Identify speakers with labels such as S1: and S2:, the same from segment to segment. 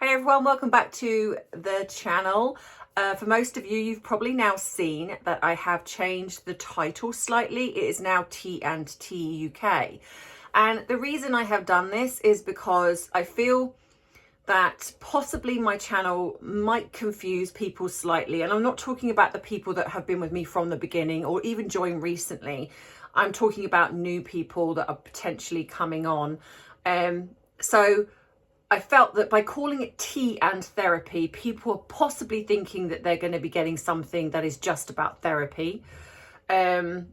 S1: Hey everyone, welcome back to the channel. For most of you, you've probably now seen that I have changed the title slightly. It is now T&T UK. And the reason I have done this is because I feel that possibly my channel might confuse people slightly. And I'm not talking about the people that have been with me from the beginning or even joined recently. I'm talking about new people that are potentially coming on. So I felt that by calling it tea and therapy, people are possibly thinking that they're going to be getting something that is just about therapy. But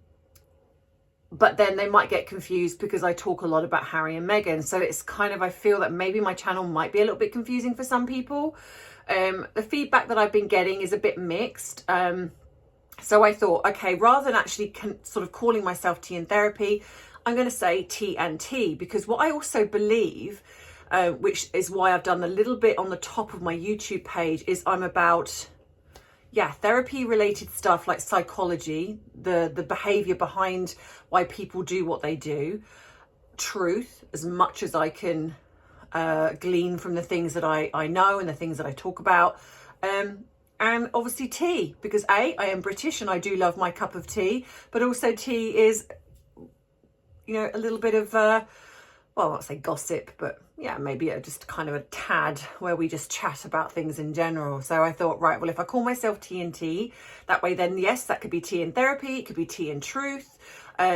S1: then they might get confused because I talk a lot about Harry and Meghan. So it's kind of, I feel that maybe my channel might be a little bit confusing for some people. The feedback that I've been getting is a bit mixed. So I thought, okay, rather than actually sort of calling myself tea and therapy, I'm going to say tea and tea, because what I also believe, which is why I've done a little bit on the top of my YouTube page, is I'm about, therapy related stuff like psychology, the behavior behind why people do what they do, truth, as much as I can glean from the things that I know and the things that I talk about, and obviously tea, because I am British and I do love my cup of tea, but also tea is, a little bit of, well, I won't say gossip, but maybe just kind of a tad where we just chat about things in general. So I thought, right, well, if I call myself Tea and Tea, that way then, yes, that could be tea and therapy, it could be tea and truth,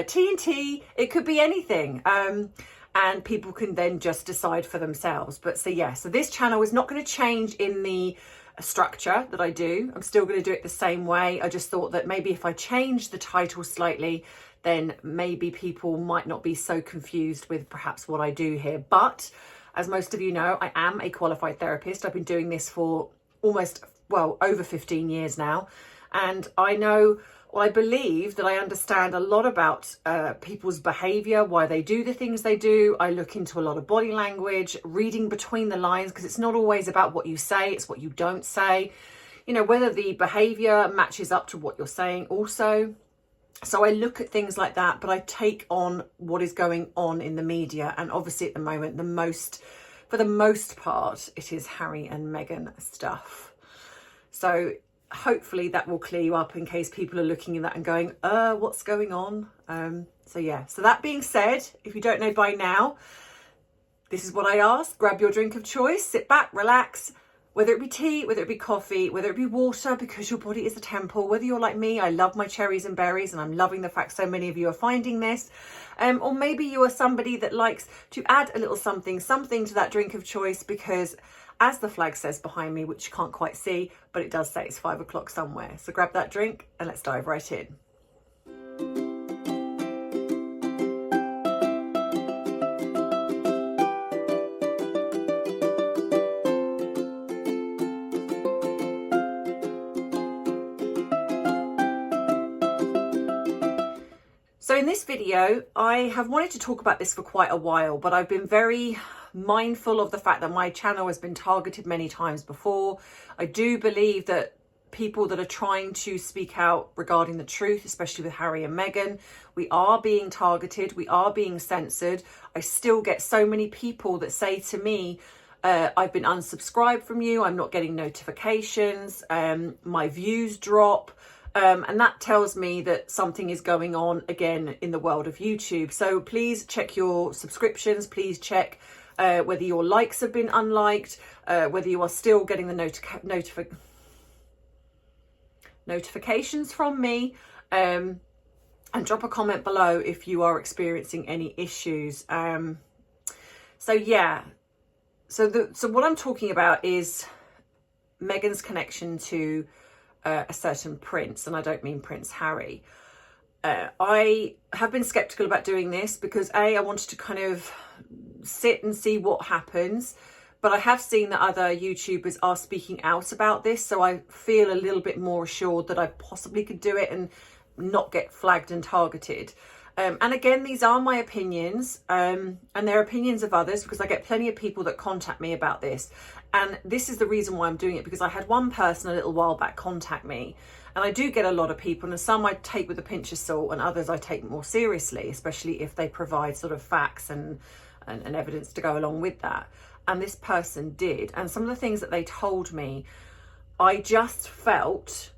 S1: tea and tea, it could be anything. And people can then just decide for themselves. But so this channel is not going to change in the structure that I do. I'm still going to do it the same way. I just thought that maybe if I change the title slightly, then maybe people might not be so confused with perhaps what I do here. But as most of you know, I am a qualified therapist. I've been doing this for over 15 years now. And I believe that I understand a lot about people's behavior, why they do the things they do. I look into a lot of body language, reading between the lines, because it's not always about what you say, it's what you don't say. Whether the behavior matches up to what you're saying also. So I look at things like that, but I take on what is going on in the media. And obviously at the moment, for the most part, it is Harry and Meghan stuff. So hopefully that will clear you up in case people are looking at that and going, what's going on? So that being said, if you don't know by now, this is what I ask. Grab your drink of choice, sit back, relax. Whether it be tea, whether it be coffee, whether it be water, because your body is a temple. Whether you're like me, I love my cherries and berries, and I'm loving the fact so many of you are finding this. Or maybe you are somebody that likes to add a little something to that drink of choice, because as the flag says behind me, which you can't quite see, but it does say it's 5 o'clock somewhere. So grab that drink and let's dive right in. So in this video, I have wanted to talk about this for quite a while, but I've been very mindful of the fact that my channel has been targeted many times before. I do believe that people that are trying to speak out regarding the truth, especially with Harry and Meghan, we are being targeted, we are being censored. I still get so many people that say to me, I've been unsubscribed from you, I'm not getting notifications, my views drop. And that tells me that something is going on again in the world of YouTube. So please check your subscriptions. Please check whether your likes have been unliked, whether you are still getting the notifications from me, and drop a comment below if you are experiencing any issues. So what I'm talking about is Meghan's connection to a certain prince, and I don't mean Prince Harry. I have been skeptical about doing this because I wanted to kind of sit and see what happens, but I have seen that other YouTubers are speaking out about this, so I feel a little bit more assured that I possibly could do it and not get flagged and targeted. And again, these are my opinions, and they're opinions of others, because I get plenty of people that contact me about this. And this is the reason why I'm doing it, because I had one person a little while back contact me, and I do get a lot of people, and some I take with a pinch of salt and others I take more seriously, especially if they provide sort of facts and evidence to go along with that. and this person did. And some of the things that they told me, I just felt,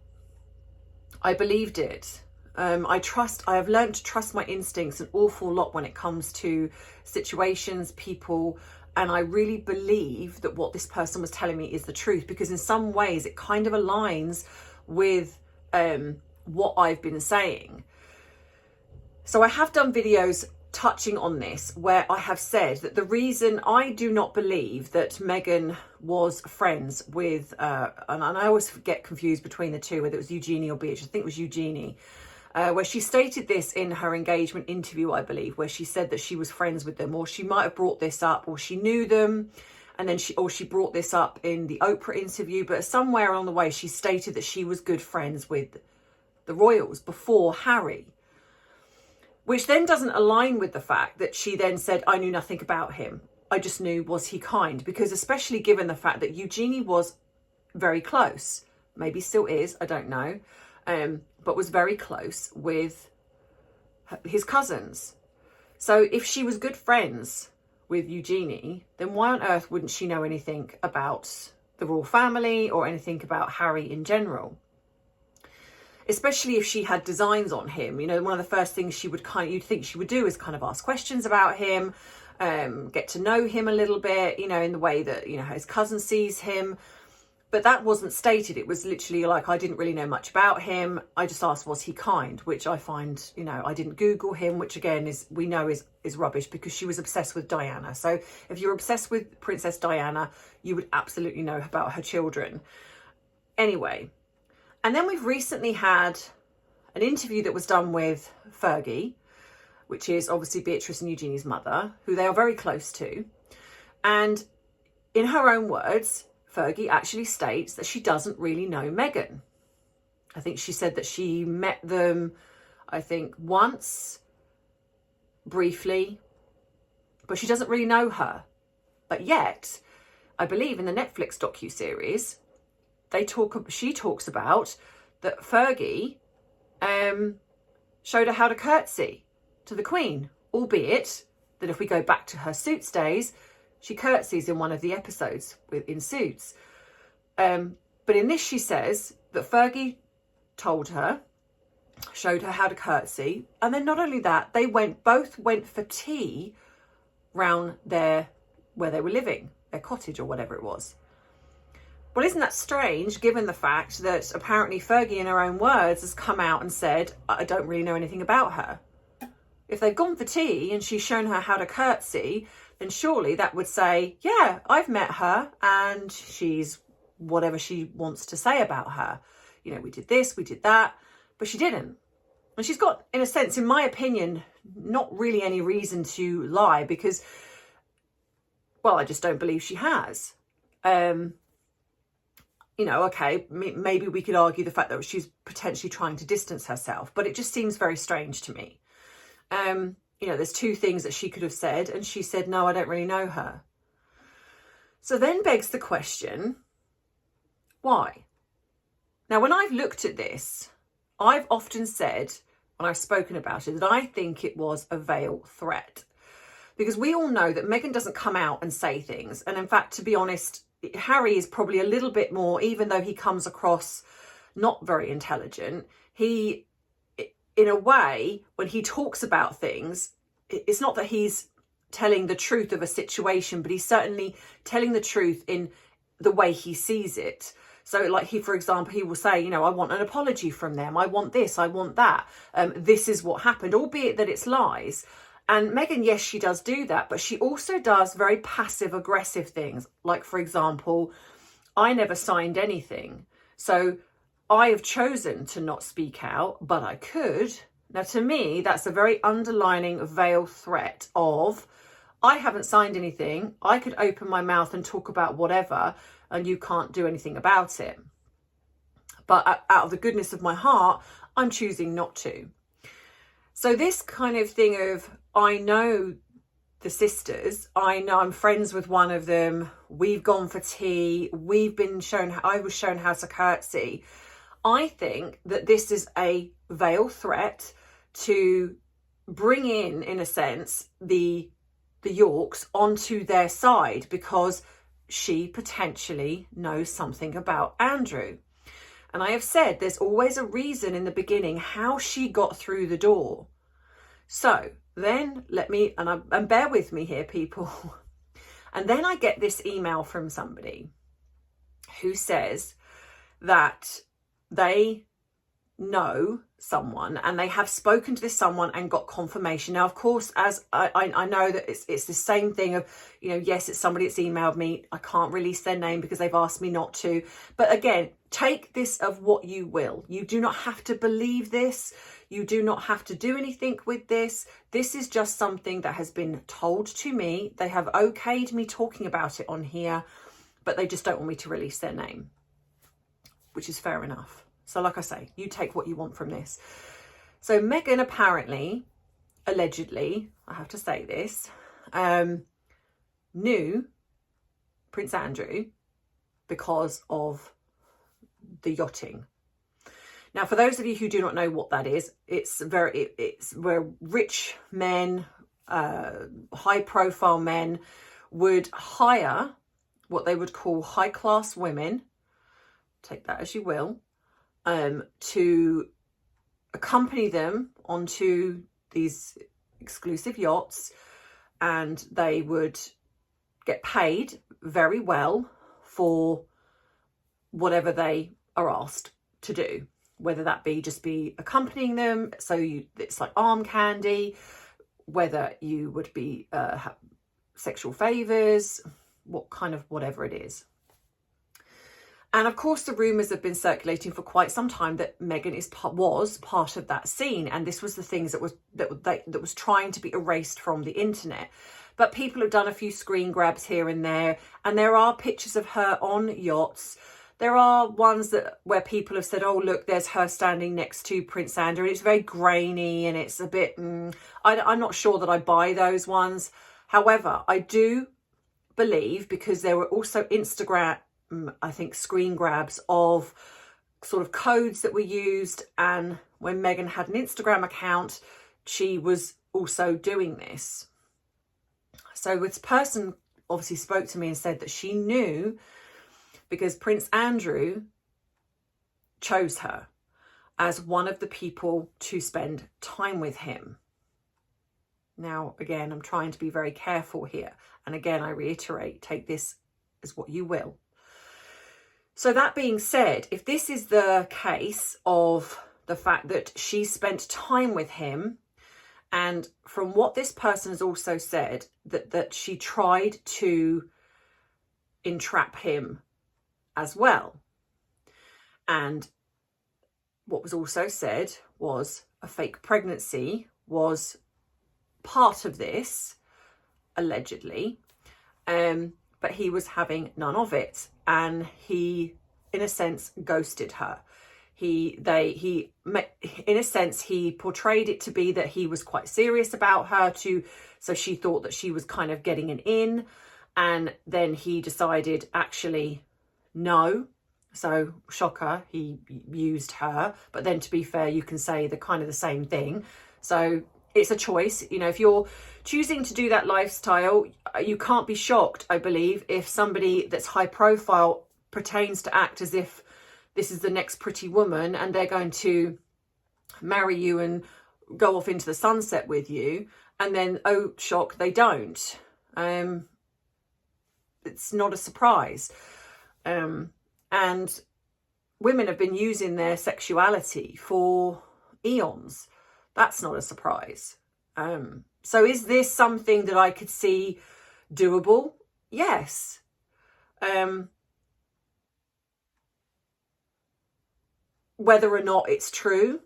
S1: I believed it. I have learned to trust my instincts an awful lot when it comes to situations, people, and I really believe that what this person was telling me is the truth, because in some ways it kind of aligns with what I've been saying. So I have done videos touching on this where I have said that the reason I do not believe that Megan was friends with, and I always get confused between the two, whether it was Eugenie or Beatrice, I think it was Eugenie, where she stated this in her engagement interview, I believe, where she said that she was friends with them, or she might have brought this up, or she knew them, and then she brought this up in the Oprah interview, but somewhere along the way she stated that she was good friends with the royals before Harry, which then doesn't align with the fact that she then said, I knew nothing about him. I just knew, was he kind? Because especially given the fact that Eugenie was very close, maybe still is, I don't know, but was very close with his cousins. So if she was good friends with Eugenie, then why on earth wouldn't she know anything about the royal family or anything about Harry in general? Especially if she had designs on him. You know, one of the first things she would you'd think she would do is kind of ask questions about him, get to know him a little bit, you know, in the way that, you know, his cousin sees him. But that wasn't stated. It was literally like, I didn't really know much about him. I just asked, was he kind? Which I find, you know, I didn't Google him, which again we know is rubbish, because she was obsessed with Diana. So if you're obsessed with Princess Diana, you would absolutely know about her children. Anyway, and then we've recently had an interview that was done with Fergie, which is obviously Beatrice and Eugenie's mother, who they are very close to. And in her own words, Fergie actually states that she doesn't really know Meghan. I think she said that she met them, I think, once, briefly, but she doesn't really know her. But yet, I believe in the Netflix docuseries, she talks about that Fergie showed her how to curtsy to the Queen, albeit that if we go back to her Suits days, she curtsies in one of the episodes in Suits. But in this, she says that Fergie showed her how to curtsy. And then not only that, they both went for tea round where they were living, their cottage or whatever it was. Well, isn't that strange, given the fact that apparently Fergie, in her own words, has come out and said, I don't really know anything about her. If they've gone for tea and she's shown her how to curtsy, then surely that would say, yeah, I've met her and she's whatever she wants to say about her. You know, we did this, we did that, but she didn't. And she's got, in a sense, in my opinion, not really any reason to lie, because, well, I just don't believe she has. You know, okay, maybe we could argue the fact that she's potentially trying to distance herself, but it just seems very strange to me. You know, there's two things that she could have said, and she said, no, I don't really know her. So then begs the question, why? Now, when I've looked at this, I've often said, when I've spoken about it, that I think it was a veiled threat. Because we all know that Meghan doesn't come out and say things. And in fact, to be honest, Harry is probably a little bit more, even though he comes across not very intelligent, he, in a way, when he talks about things, it's not that he's telling the truth of a situation, but he's certainly telling the truth in the way he sees it. So like for example, he will say, you know, I want an apology from them. I want this, I want that. This is what happened, albeit that it's lies. And Meghan, yes, she does do that, but she also does very passive aggressive things. Like, for example, I never signed anything. So I have chosen to not speak out, but I could. Now, to me, that's a very underlining veiled threat of, I haven't signed anything. I could open my mouth and talk about whatever, and you can't do anything about it. But out of the goodness of my heart, I'm choosing not to. So this kind of thing of, I know the sisters, I know I'm friends with one of them, we've gone for tea, I was shown how to curtsy. I think that this is a veiled threat to bring in a sense, the the Yorks onto their side because she potentially knows something about Andrew. And I have said there's always a reason in the beginning how she got through the door. So then and bear with me here, people. And then I get this email from somebody who says that they know someone and they have spoken to this someone and got confirmation. Now, of course, as I know that it's the same thing of, you know, yes, it's somebody that's emailed me. I can't release their name because they've asked me not to. But again, take this of what you will. You do not have to believe this. You do not have to do anything with this. This is just something that has been told to me. They have okayed me talking about it on here, but they just don't want me to release their name, which is fair enough. So like I say, you take what you want from this. So Meghan apparently, allegedly, I have to say this, knew Prince Andrew because of the yachting. Now, for those of you who do not know what that is, it's where rich men, high profile men would hire what they would call high class women, take that as you will, to accompany them onto these exclusive yachts, and they would get paid very well for whatever they are asked to do, whether that be just be accompanying them, so it's like arm candy, whether you would be sexual favors, whatever it is. And of course, the rumours have been circulating for quite some time that Meghan was part of that scene, and this was the things that was trying to be erased from the internet. But people have done a few screen grabs here and there are pictures of her on yachts. There are ones where people have said, "Oh, look, there's her standing next to Prince Andrew." And it's very grainy and it's a bit. I'm not sure that I buy those ones. However, I do believe, because there were also Instagram, I think, screen grabs of sort of codes that were used, and when Meghan had an Instagram account, she was also doing this. So this person obviously spoke to me and said that she knew because Prince Andrew chose her as one of the people to spend time with him. Now, again, I'm trying to be very careful here. And again, I reiterate, take this as what you will. So that being said, if this is the case of the fact that she spent time with him, and from what this person has also said, that she tried to entrap him as well. And what was also said was a fake pregnancy was part of this, allegedly, but he was having none of it, and he, in a sense, ghosted her. In a sense, he portrayed it to be that he was quite serious about her, so she thought that she was kind of getting an in, and then he decided, actually, no. So, shocker, he used her, but then to be fair, you can say the kind of the same thing. So it's a choice. You know, if you're choosing to do that lifestyle, you can't be shocked, I believe, if somebody that's high profile pretends to act as if this is the next pretty woman and they're going to marry you and go off into the sunset with you, and then, oh, shock, they don't. It's not a surprise. And women have been using their sexuality for eons. That's not a surprise. So is this something that I could see doable? Yes. Whether or not it's true,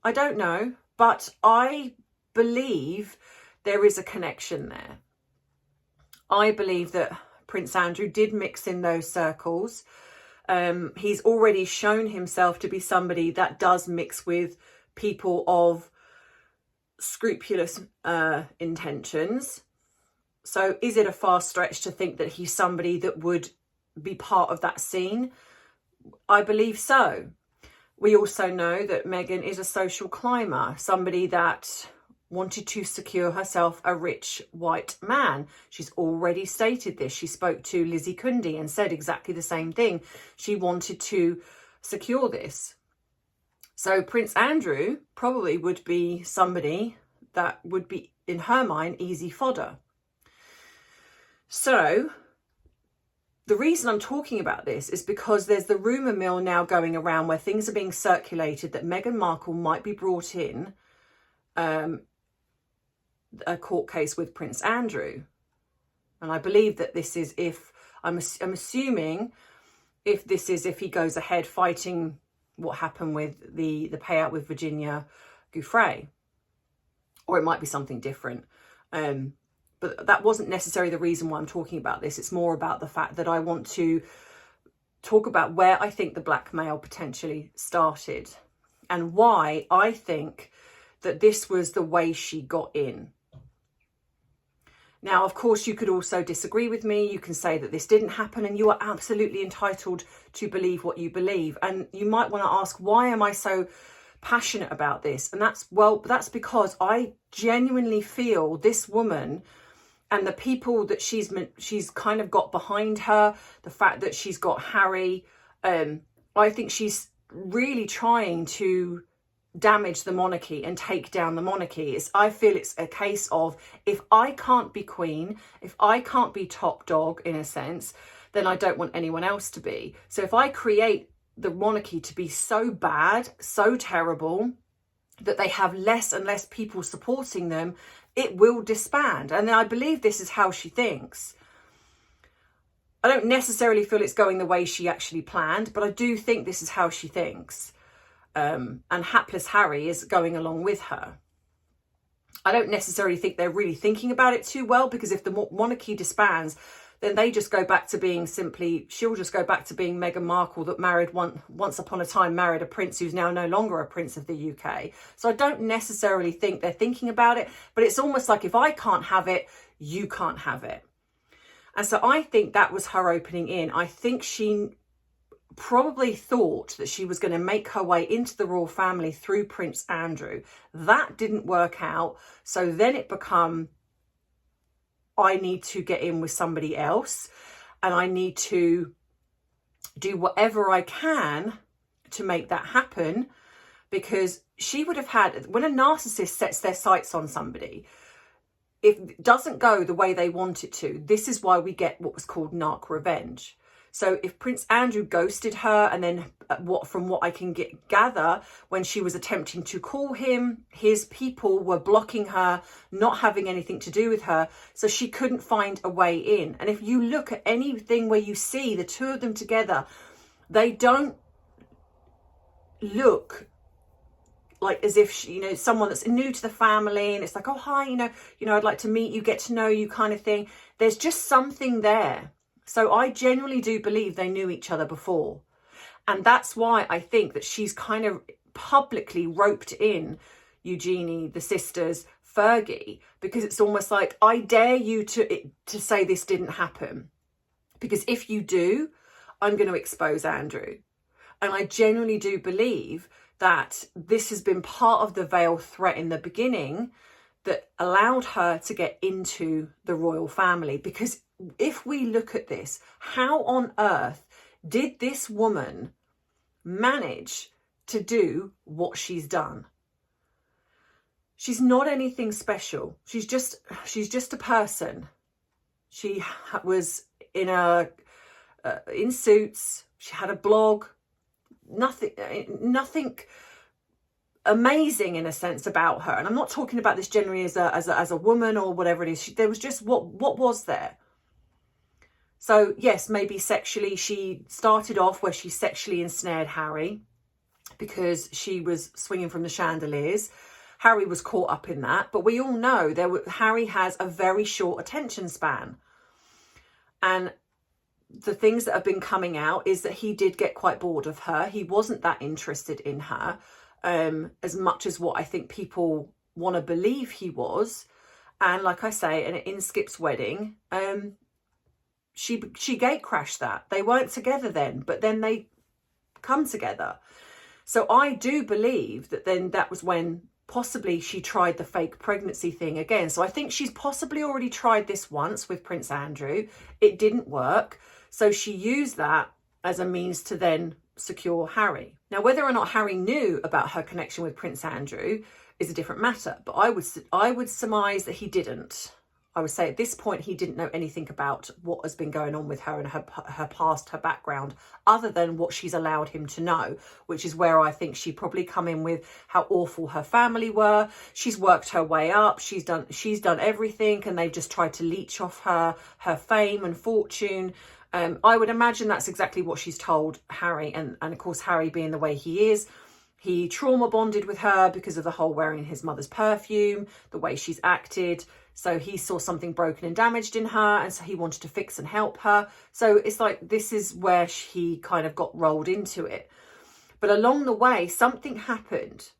S1: I don't know. But I believe there is a connection there. I believe that Prince Andrew did mix in those circles. He's already shown himself to be somebody that does mix with people of scrupulous intentions. So is it a far stretch to think that he's somebody that would be part of that scene? I believe so. We also know that Meghan is a social climber, somebody that wanted to secure herself a rich white man. She's already stated this. She spoke to Lizzie Cundy and said exactly the same thing. She wanted to secure this. So Prince Andrew probably would be somebody that would be, in her mind, easy fodder. So the reason I'm talking about this is because there's the rumour mill now going around where things are being circulated that Meghan Markle might be brought in a court case with Prince Andrew. And I believe that this is if, I'm assuming, if this is if he goes ahead fighting what happened with the payout with Virginia Giuffre. Or it might be something different. But that wasn't necessarily the reason why I'm talking about this. It's more about the fact that I want to talk about where I think the blackmail potentially started and why I think that this was the way she got in. Now, of course, you could also disagree with me. You can say that this didn't happen and you are absolutely entitled to believe what you believe. And you might want to ask, why am I so passionate about this? And that's because I genuinely feel this woman and the people that she's kind of got behind her, the fact that she's got Harry, I think she's really trying to damage the monarchy and take down the monarchy. I feel it's a case of, if I can't be queen, if I can't be top dog in a sense, then I don't want anyone else to be. So if I create the monarchy to be so bad, so terrible, that they have less and less people supporting them, it will disband. And I believe this is how she thinks. I don't necessarily feel it's going the way she actually planned, but I do think this is how she thinks. And hapless Harry is going along with her. I don't necessarily think they're really thinking about it too well, because if the monarchy disbands, then they just go back to being she'll just go back to being Meghan Markle that once upon a time married a prince who's now no longer a prince of the UK. So I don't necessarily think they're thinking about it, but it's almost like, if I can't have it, you can't have it. And so I think that was her opening in. I think she probably thought that she was going to make her way into the royal family through Prince Andrew. That didn't work out. So then it became, I need to get in with somebody else and I need to do whatever I can to make that happen, because she would have had, when a narcissist sets their sights on somebody, if it doesn't go the way they want it to, this is why we get what was called narc revenge. So if Prince Andrew ghosted her, and then from what I can gather, when she was attempting to call him, his people were blocking her, not having anything to do with her, so she couldn't find a way in. And if you look at anything where you see the two of them together, they don't look like as if she, someone that's new to the family, and it's like, oh hi, I'd like to meet you, get to know you, kind of thing. There's just something there. So I genuinely do believe they knew each other before. And that's why I think that she's kind of publicly roped in Eugenie, the sisters, Fergie, because it's almost like, I dare you to say this didn't happen. Because if you do, I'm going to expose Andrew. And I genuinely do believe that this has been part of the veiled threat in the beginning that allowed her to get into the royal family. Because if we look at this, how on earth did this woman manage to do what she's done? She's not anything special. She's just a person. She was in suits. She had a blog. Nothing amazing in a sense about her. And I'm not talking about this generally as a woman or whatever it is. There was just what was there. So yes, maybe sexually, she started off where she sexually ensnared Harry because she was swinging from the chandeliers. Harry was caught up in that, but we all know Harry has a very short attention span. And the things that have been coming out is that he did get quite bored of her. He wasn't that interested in her as much as what I think people want to believe he was. And like I say, in Skip's wedding, she gate crashed that. They weren't together then, but then they come together. So I do believe that then that was when possibly she tried the fake pregnancy thing again. So I think she's possibly already tried this once with Prince Andrew. It didn't work. So she used that as a means to then secure Harry. Now, whether or not Harry knew about her connection with Prince Andrew is a different matter, but I would surmise that he didn't. I would say at this point he didn't know anything about what has been going on with her and her past, her background, other than what she's allowed him to know, which is where I think she probably come in with how awful her family were. She's worked her way up. She's done everything, and they've just tried to leech off her fame and fortune. I would imagine that's exactly what she's told Harry, and of course Harry, being the way he is, he trauma bonded with her because of the whole wearing his mother's perfume, the way she's acted. So he saw something broken and damaged in her, and so he wanted to fix and help her. So it's like, this is where he kind of got rolled into it. But along the way, something happened.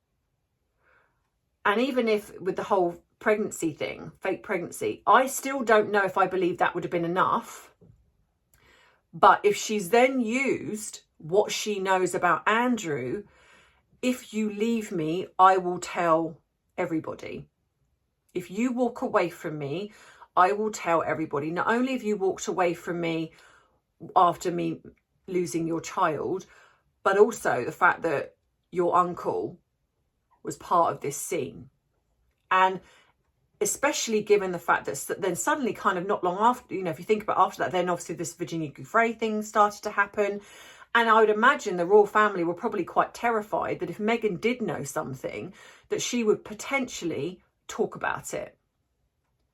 S1: And even if with the whole pregnancy thing, fake pregnancy, I still don't know if I believe that would have been enough. But if she's then used what she knows about Andrew, if you leave me, I will tell everybody. If you walk away from me, I will tell everybody. Not only have you walked away from me after me losing your child, but also the fact that your uncle was part of this scene. And especially given the fact that then suddenly, kind of not long after, you know, if you think about after that, then obviously this Virginia Giuffre thing started to happen. And I would imagine the royal family were probably quite terrified that if Meghan did know something, that she would potentially talk about it.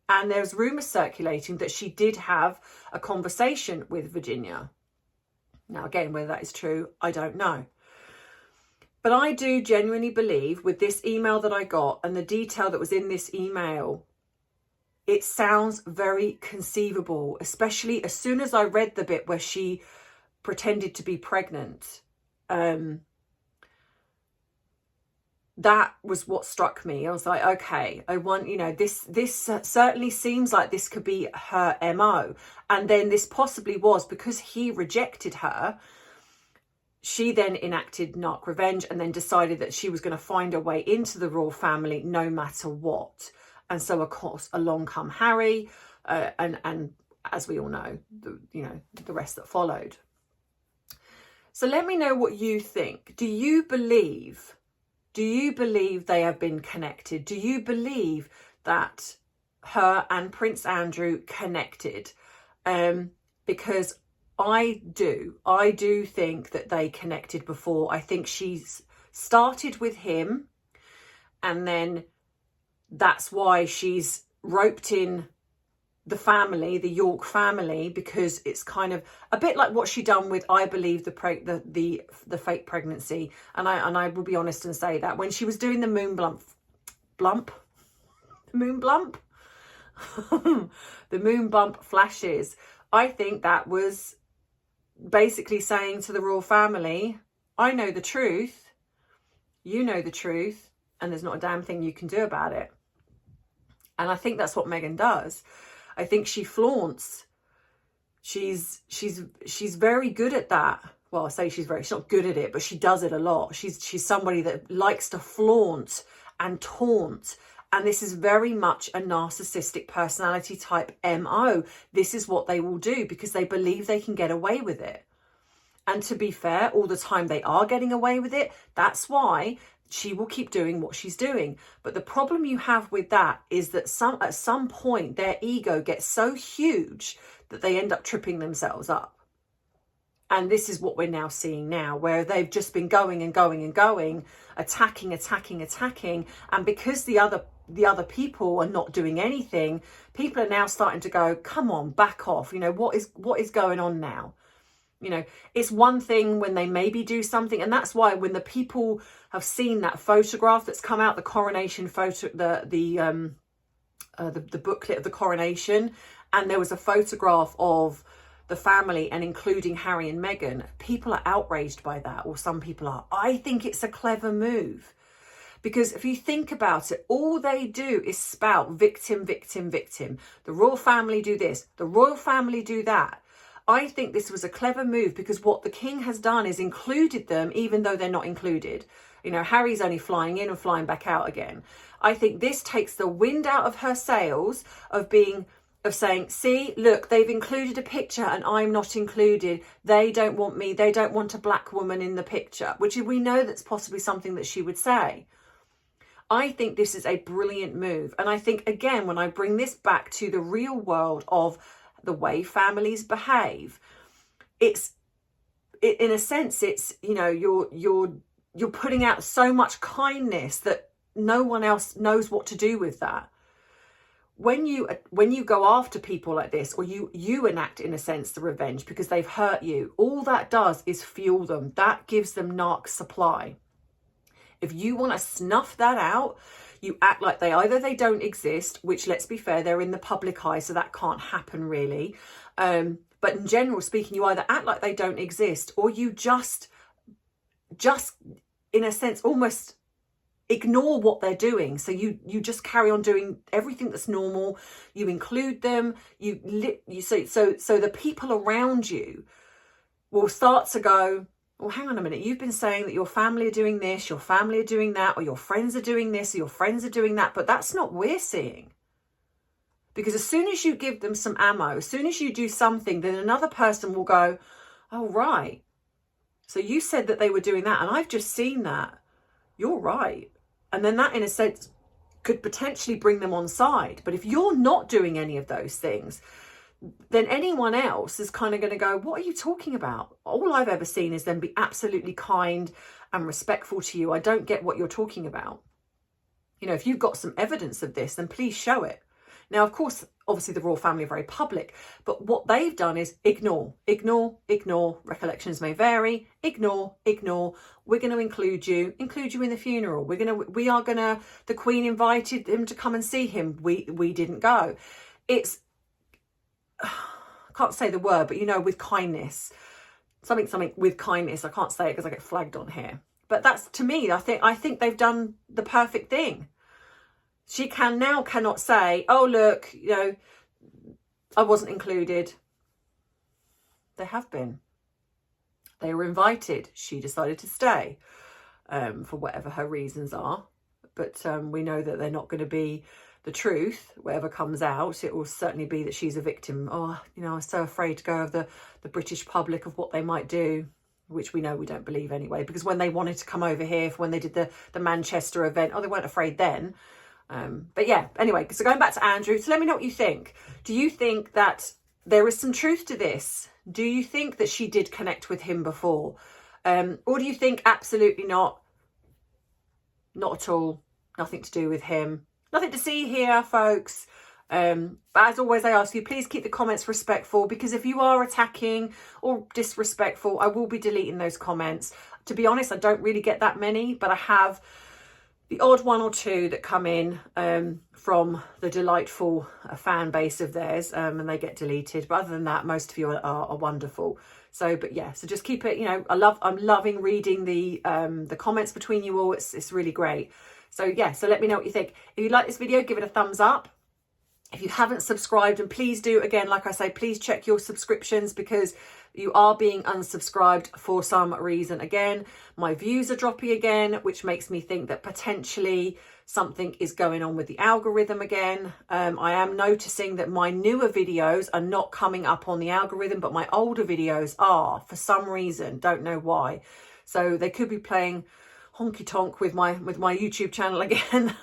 S1: And there's rumours circulating that she did have a conversation with Virginia. Now, again, whether that is true, I don't know. But I do genuinely believe with this email that I got and the detail that was in this email, it sounds very conceivable, especially as soon as I read the bit where she pretended to be pregnant. That was what struck me. I was like, okay, I want, you know, this certainly seems like this could be her MO. And then this possibly was because he rejected her. She then enacted narc revenge and then decided that she was going to find her way into the royal family no matter what. And so, of course, along come Harry, and as we all know, the rest that followed. So let me know what you think. Do you believe they have been connected? Do you believe that her and Prince Andrew connected? Because I do think that they connected before. I think she's started with him, and then that's why she's roped in the family, the York family, because it's kind of a bit like what she done with, I believe, the fake pregnancy. And I will be honest and say that when she was doing the moon bump, the moon bump flashes, I think that was basically saying to the royal family, I know the truth, you know the truth, and there's not a damn thing you can do about it. And I think that's what Meghan does. I think she flaunts. She's very good at that. Well, I say she's not good at it, but she does it a lot. She's somebody that likes to flaunt and taunt. And this is very much a narcissistic personality type MO. This is what they will do because they believe they can get away with it. And to be fair, all the time they are getting away with it. That's why she will keep doing what she's doing. But the problem you have with that is that at some point their ego gets so huge that they end up tripping themselves up. And this is what we're now seeing now, where they've just been going and going and going, attacking. And because the other people are not doing anything, people are now starting to go, come on, back off. You know, what is going on now? You know, it's one thing when they maybe do something. And that's why when the people have seen that photograph that's come out, the coronation photo, the booklet of the coronation, and there was a photograph of the family and including Harry and Meghan, people are outraged by that, or some people are. I think it's a clever move. Because if you think about it, all they do is spout victim, victim, victim. The royal family do this, the royal family do that. I think this was a clever move because what the king has done is included them, even though they're not included. You know, Harry's only flying in and flying back out again. I think this takes the wind out of her sails of saying, see, look, they've included a picture and I'm not included. They don't want me. They don't want a black woman in the picture, which we know that's possibly something that she would say. I think this is a brilliant move. And I think, again, when I bring this back to the real world of the way families behave, in a sense, it's, you know, you're putting out so much kindness that no one else knows what to do with that. When you go after people like this, or you enact, in a sense, the revenge because they've hurt you, all that does is fuel them. That gives them narc supply. If you want to snuff that out, you act like they don't exist, which, let's be fair, they're in the public eye, so that can't happen really. But in general speaking, you either act like they don't exist, or you just in a sense almost ignore what they're doing. So you just carry on doing everything that's normal. You include them. So the people around you will start to go, well, hang on a minute. You've been saying that your family are doing this, your family are doing that, or your friends are doing this, or your friends are doing that. But that's not what we're seeing. Because as soon as you give them some ammo, as soon as you do something, then another person will go, oh, right. So you said that they were doing that, and I've just seen that. You're right. And then that, in a sense, could potentially bring them on side. But if you're not doing any of those things, then anyone else is kind of going to go, what are you talking about? All I've ever seen is them be absolutely kind and respectful to you. I don't get what you're talking about. You know, if you've got some evidence of this, then please show it. Now, of course, obviously the royal family are very public, but what they've done is ignore. Recollections may vary. Ignore. We're going to include you in the funeral. The Queen invited him to come and see him. We didn't go. It's, I can't say the word, but you know, with kindness, something with kindness. I can't say it because I get flagged on here. But that's, to me, I think they've done the perfect thing. She cannot say, oh, look, you know, I wasn't included. They have been. They were invited. She decided to stay for whatever her reasons are. But we know that they're not going to be the truth. Whatever comes out, it will certainly be that she's a victim. Oh, you know, I was so afraid to go of the British public of what they might do, which we know we don't believe anyway. Because when they wanted to come over here, when they did the Manchester event, they weren't afraid then. But yeah, anyway, so going back to Andrew, so let me know what you think. Do you think that there is some truth to this? Do you think that she did connect with him before? Or do you think absolutely not? Not at all. Nothing to do with him. Nothing to see here, folks. But as always, I ask you, please keep the comments respectful, because if you are attacking or disrespectful, I will be deleting those comments. To be honest, I don't really get that many, but I have the odd one or two that come in from the delightful fan base of theirs, and they get deleted. But other than that, most of you are wonderful. So, but yeah, so just keep it, you know, I'm loving reading the comments between you all. It's really great. So yeah, so let me know what you think. If you like this video, give it a thumbs up. If you haven't subscribed, and please do, again, like I say, please check your subscriptions, because you are being unsubscribed for some reason. Again, my views are dropping again, which makes me think that potentially something is going on with the algorithm again. I am noticing that my newer videos are not coming up on the algorithm, but my older videos are, for some reason. Don't know why. So they could be playing honky tonk with my YouTube channel again.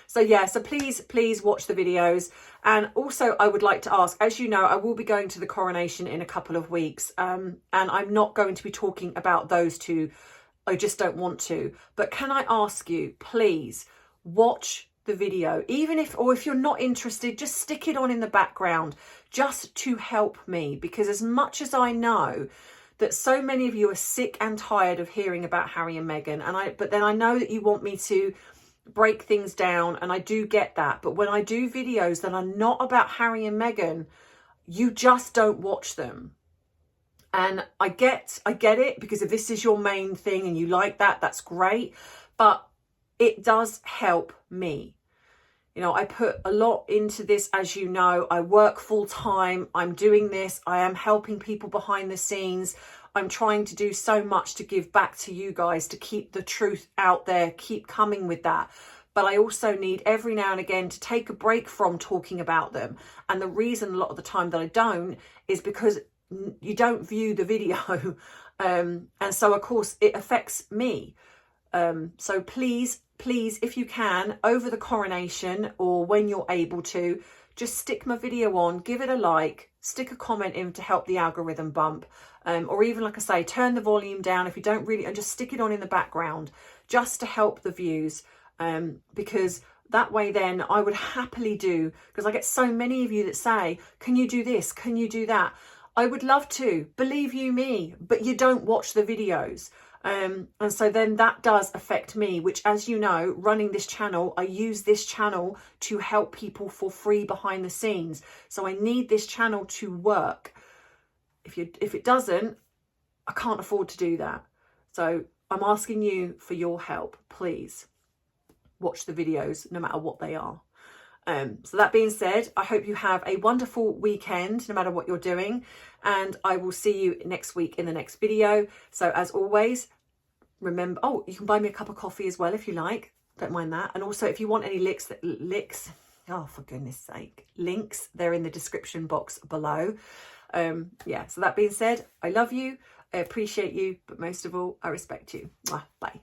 S1: So yeah, so please watch the videos. And also I would like to ask, as you know, I will be going to the coronation in a couple of weeks, and I'm not going to be talking about those two. I just don't want to. But can I ask you, please watch the video, even if you're not interested, just stick it on in the background just to help me, because as much as I know that so many of you are sick and tired of hearing about Harry and Meghan, but then I know that you want me to break things down, and I do get that. But when I do videos that are not about Harry and Meghan, you just don't watch them. And I get it, because if this is your main thing and you like that, that's great. But it does help me. You know, I put a lot into this, as you know. I work full time. I'm doing this. I am helping people behind the scenes. I'm trying to do so much to give back to you guys, to keep the truth out there, keep coming with that. But I also need every now and again to take a break from talking about them. And the reason a lot of the time that I don't is because you don't view the video. And so, of course, it affects me. So please, if you can, over the coronation or when you're able to, just stick my video on, give it a like, stick a comment in to help the algorithm bump. Or even, like I say, turn the volume down if you don't really, and just stick it on in the background just to help the views. Because that way then I would happily do, because I get so many of you that say, can you do this? Can you do that? I would love to, believe you me, but you don't watch the videos. And so then that does affect me, which, as you know, running this channel, I use this channel to help people for free behind the scenes. So I need this channel to work. If it doesn't, I can't afford to do that. So I'm asking you for your help. Please watch the videos, no matter what they are. So that being said, I hope you have a wonderful weekend, no matter what you're doing. And I will see you next week in the next video. So as always, remember, oh, you can buy me a cup of coffee as well if you like. Don't mind that. And also, if you want any links, oh, for goodness sake, links, they're in the description box below. Yeah, so that being said, I love you. I appreciate you. But most of all, I respect you. Bye.